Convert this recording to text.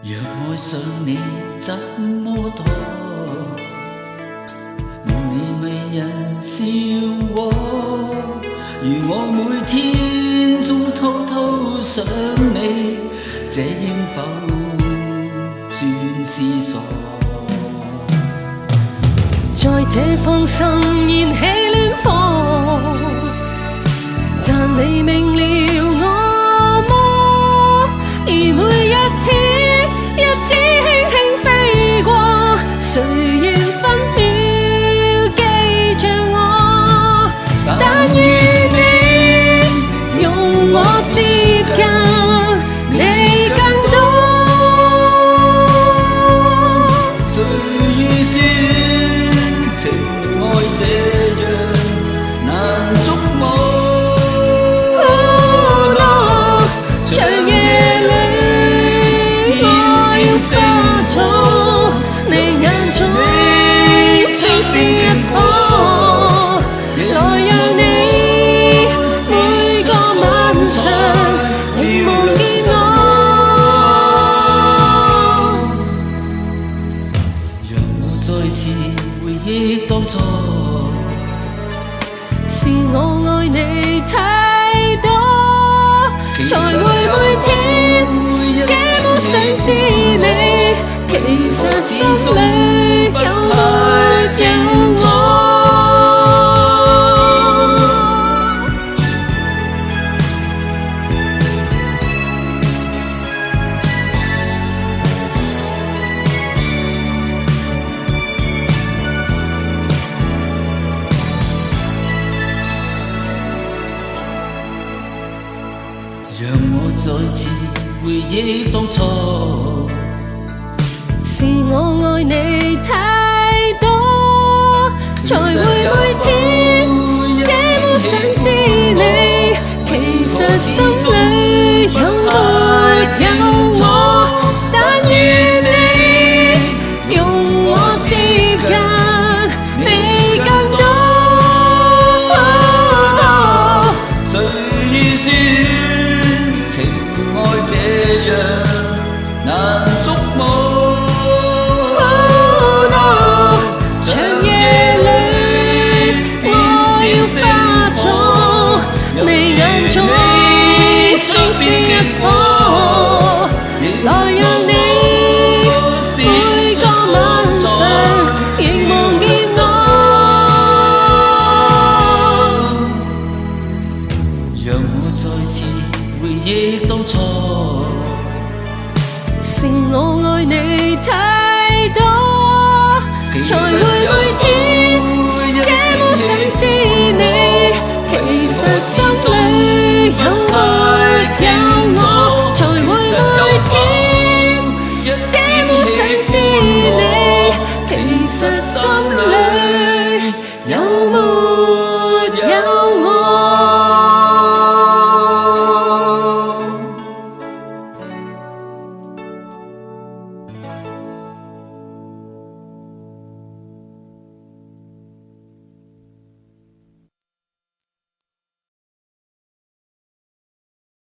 若愛上你怎麼躲？望你媚人笑我，如我每天總偷偷想你，這應否算是傻？在這放心燃起戀火，但你明了我麼？而每一天日子輕輕飛過，誰願分秒記着我？但願你用我接近你更多。誰預算情愛這樣難捉摸？長夜裏我要花草，你眼中星星一顆，來讓你每個晚上仍望見我。讓我再次回憶當初，是我愛你太多，才會每天這麼想知你，其實心裏有沒有我？讓我再次回憶當初，是我愛你太多，才會每天這麼想知你，其實心裏有沒有我？但願你用我接近你更多。誰預算情愛這樣難捉摸？長夜裏我要花草，你眼中星星一顆，來讓你每個晚上仍望見我。讓我再次回憶當初，是我愛你太多，才會每天這麼想知你，其實心裏有沒有我？才會每天這麼想知你，其實心